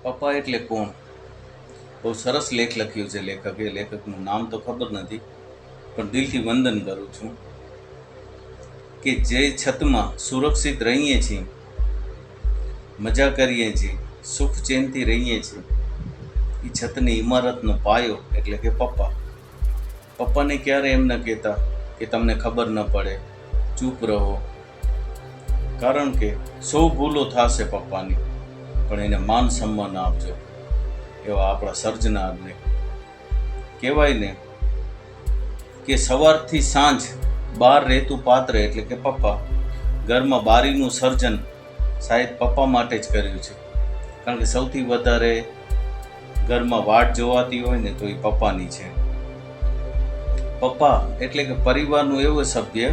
પપ્પા એટલે કોણ? બહુ સરસ લેખ લખ્યો છે લેખકે. લેખકનું નામ તો ખબર નથી, પણ દિલથી વંદન કરું છું કે જે છતમાં સુરક્ષિત રહીએ છીએ, મજા કરીએ છીએ, સુખ ચેનથી રહીએ છીએ, એ છતની ઇમારતનો પાયો એટલે કે પપ્પા. પપ્પાને ક્યારે એમ ન કહેતા કે તમને ખબર ન પડે, ચૂપ રહો, કારણ કે સૌ ભૂલો થશે પપ્પાની, પણ એને માન સન્માન આપજો, એવા આપણા સર્જનારને. કહેવાય ને કે સવારથી સાંજ બહાર રહેતું પાત્ર એટલે કે પપ્પા. ઘરમાં બારીનું સર્જન શાયદ પપ્પા માટે જ કર્યું છે, કારણ કે સૌથી વધારે ઘરમાં વાટ જોવાતી હોય ને તો એ પપ્પાની છે. પપ્પા એટલે કે પરિવારનું એવું સભ્ય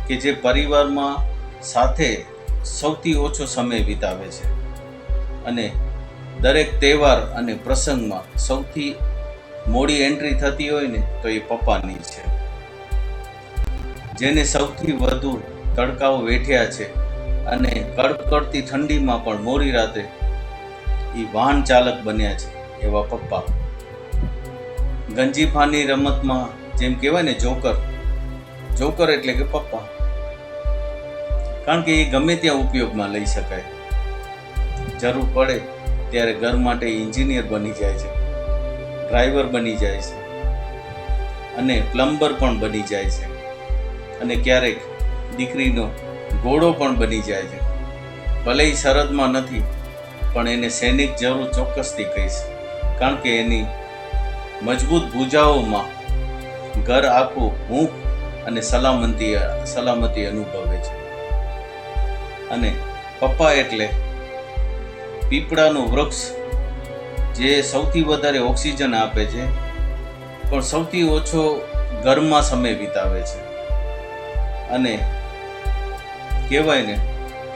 કે જે પરિવારમાં સાથે સૌથી ઓછો સમય વિતાવે છે અને દરેક તહેવાર અને પ્રસંગમાં સૌથી મોડી એન્ટ્રી થતી હોય ને તો એ પપ્પાની છે. જેને સૌથી વધુ તડકાઓ વેઠ્યા છે અને કડકડતી ઠંડીમાં પણ મોડી રાતે એ વાહન ચાલક બન્યા છે, એવા પપ્પા. ગંજીફાની રમતમાં જેમ કહેવાય ને જોકર એટલે કે પપ્પા, કારણ કે એ ગમે ત્યાં ઉપયોગમાં લઈ શકાય. જરૂર પડે ત્યારે ઘર માટે એન્જિનિયર બની જાય છે, ડ્રાઈવર બની જાય છે અને પ્લમ્બર પણ બની જાય છે, અને ક્યારેક દીકરીનો ઘોડો પણ બની જાય છે. ભલે એ સરહદમાં નથી, પણ એને સૈનિક જરૂર ચોક્કસથી કહીશ, કારણ કે એની મજબૂત ભુજાઓમાં ઘર આખું હૂંફ અને સલામતી અનુભવે છે. અને પપ્પા એટલે પીપળાનું વૃક્ષ જે સૌથી વધારે ઓક્સિજન આપે છે, પણ સૌથી ઓછો ઘરમાં સમય વિતાવે છે. અને કહેવાય ને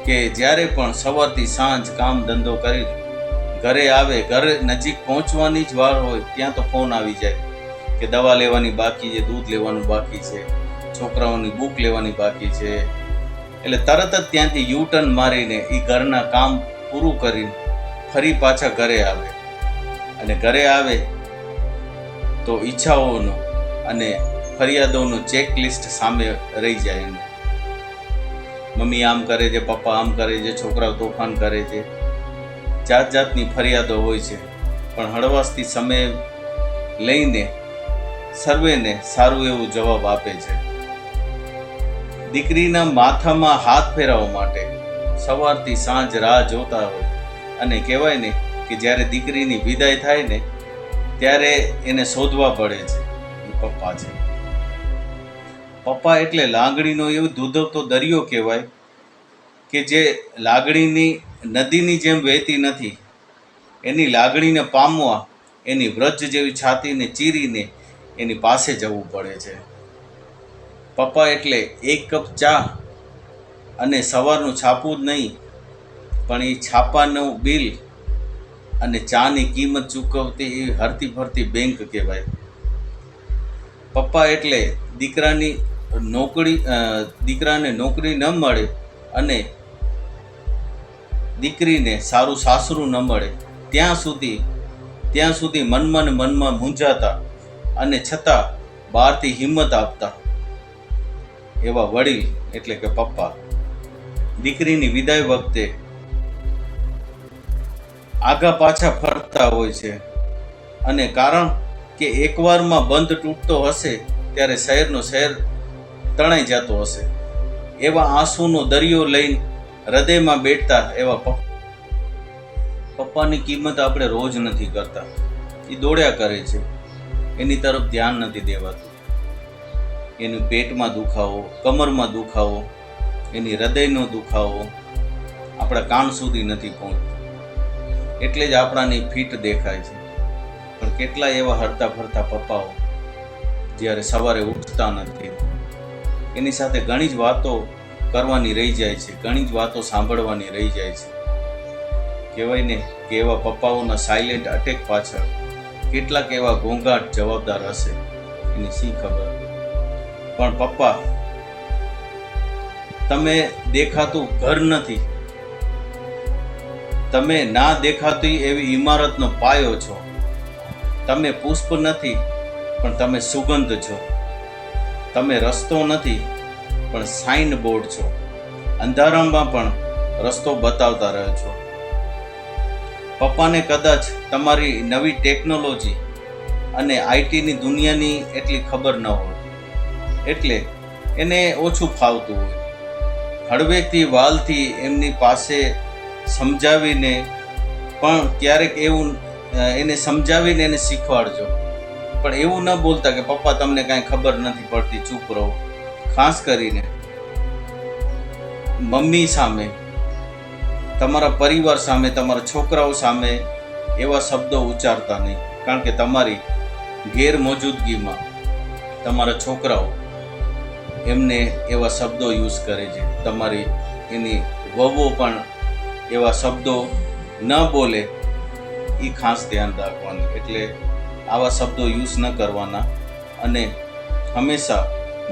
કે જ્યારે પણ સવારથી સાંજ કામ ધંધો કરી ઘરે આવે, ઘરે નજીક પહોંચવાની જ વાર હોય ત્યાં તો ફોન આવી જાય કે દવા લેવાની બાકી છે, દૂધ લેવાનું બાકી છે, છોકરાઓની બુક લેવાની બાકી છે. એટલે તરત જ ત્યાંથી યુટર્ન મારીને એ ઘરના કામ પૂરું કરીને ફરી પાછા ઘરે આવે. અને ઘરે આવે તો ઈચ્છાઓનો અને ફરિયાદોનું ચેકલિસ્ટ સામે રહી જાય એને. મમ્મી આમ કરે છે, પપ્પા આમ કરે છે, છોકરાઓ તોફાન કરે છે, જાત જાતની ફરિયાદો હોય છે. પણ હળવાશથી સમય લઈને સર્વેને સારું એવું જવાબ આપે છે. દીકરીના માથામાં હાથ ફેરવવા માટે સવારથી સાંજ રાહ જોતા હોય, અને કહેવાય ને કે જ્યારે દીકરીની વિદાય થાય ને ત્યારે એને શોધવા પડે છે, એ પપ્પા છે. પપ્પા એટલે લાગણીનો એવો ધૂધવતો દરિયો કહેવાય કે જે લાગણીની નદીની જેમ વહેતી નથી. એની લાગણીને પામવા એની વ્રજ જેવી છાતીને ચીરીને એની પાસે જવું પડે છે. પપ્પા એટલે એક કપ ચા અને સવારનું છાપું જ નહીં, પણ એ છાપાનું બિલ અને ચાની કિંમત ચૂકવતી એ હરતી ફરતી બેંક કહેવાય. પપ્પા એટલે દીકરાને નોકરી ન મળે અને દીકરીને સારું સાસરું ન મળે ત્યાં સુધી મનમાં મૂંઝાતા અને છતાં બહારથી હિંમત આપતા એવા વડીલ એટલે કે પપ્પા. દીકરીની વિદાય વખતે આગા પાછા ફરતા હોય છે, અને કારણ કે એકવારમાં બંધ તૂટતો હશે ત્યારે શહેર તણાઈ જતો હશે. એવા આંસુનો દરિયો લઈને હૃદયમાં બેઠતા એવા પપ્પાની કિંમત આપણે રોજ નથી કરતા. એ દોડ્યા કરે છે, એની તરફ ધ્યાન નથી દેવાતું. એનું પેટમાં દુખાવો, કમરમાં દુખાવો, એની હૃદયનો દુખાવો આપણા કાન સુધી નથી પહોંચતો. એટલે જ આપણાને ફિટ દેખાય છે. પણ કેટલા એવા હરતા ફરતા પપ્પાઓ જ્યારે સવારે ઉઠતા નથી, એની સાથે ઘણી જ વાતો કરવાની રહી જાય છે, ઘણી જ વાતો સાંભળવાની રહી જાય છે. કહેવાય ને કે એવા પપ્પાઓના સાયલેન્ટ અટેક પાછળ કેટલાક એવા ઘોંઘાટ જવાબદાર હશે, એની શી ખબર. પણ પપ્પા, તમે દેખાતું ઘર નથી, તમે ના દેખાતી એવી ઇમારતનો પાયો છો. તમે પુષ્પ નથી, પણ તમે સુગંધ છો. તમે રસ્તો નથી, પણ સાઇન બોર્ડ છો. અંધારામાં પણ રસ્તો બતાવતા રહ્યો છો. પપ્પાને કદાચ તમારી નવી ટેકનોલોજી અને આઈટીની દુનિયાની એટલી ખબર ન હોય, એટલે એને ઓછું ફાવતું હોય. હળવેકથી વાલથી એમની પાસે સમજાવીને પણ ક્યારેક એવું એને સમજાવીને એને શીખવાડજો. પણ એવું ન બોલતા કે પપ્પા તમને કાંઈ ખબર નથી પડતી, ચૂપ રહો. ખાસ કરીને મમ્મી સામે, તમારા પરિવાર સામે, તમારા છોકરાઓ સામે એવા શબ્દો ઉચ્ચારતા નહીં. કારણ કે તમારી ગેરમોજૂદગીમાં તમારા છોકરાઓ એમને એવા શબ્દો યુઝ કરે છે. તમારી એની વહુઓ પણ એવા શબ્દો ન બોલે, એ ખાસ ધ્યાન રાખવાનું. એટલે આવા શબ્દો યુઝ ન કરવાના અને હંમેશા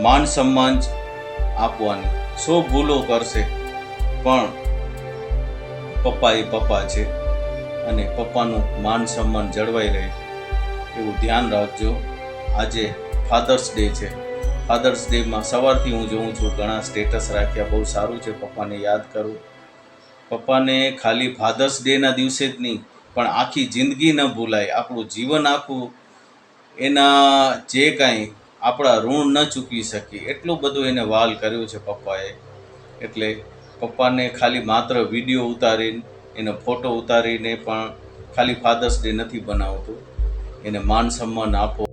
માન સન્માન જ આપવાની. 100 ભૂલો કરશે, પણ પપ્પા એ પપ્પા છે અને પપ્પાનું માન સન્માન જળવાઈ રહે એવું ધ્યાન રાખજો. આજે ફાધર્સ ડે છે. ફાધર્સ ડેમાં સવારથી હું જોઉં છું ઘણા સ્ટેટસ રાખ્યા, બહુ સારું છે. પપ્પાને યાદ કરું. પપ્પાને ખાલી ફાધર્સ ડેના દિવસે જ નહીં, પણ આખી જિંદગી ન ભૂલાય. આપણું જીવન આખું એના જે કાંઈ આપણા ઋણ ન ચૂકવી શકીએ એટલું બધું એને વાલ કર્યું છે પપ્પાએ. એટલે પપ્પાને ખાલી માત્ર વિડીયો ઉતારીને, એનો ફોટો ઉતારીને પણ ખાલી ફાધર્સ ડે નથી બનાવતું. એને માન સન્માન આપો.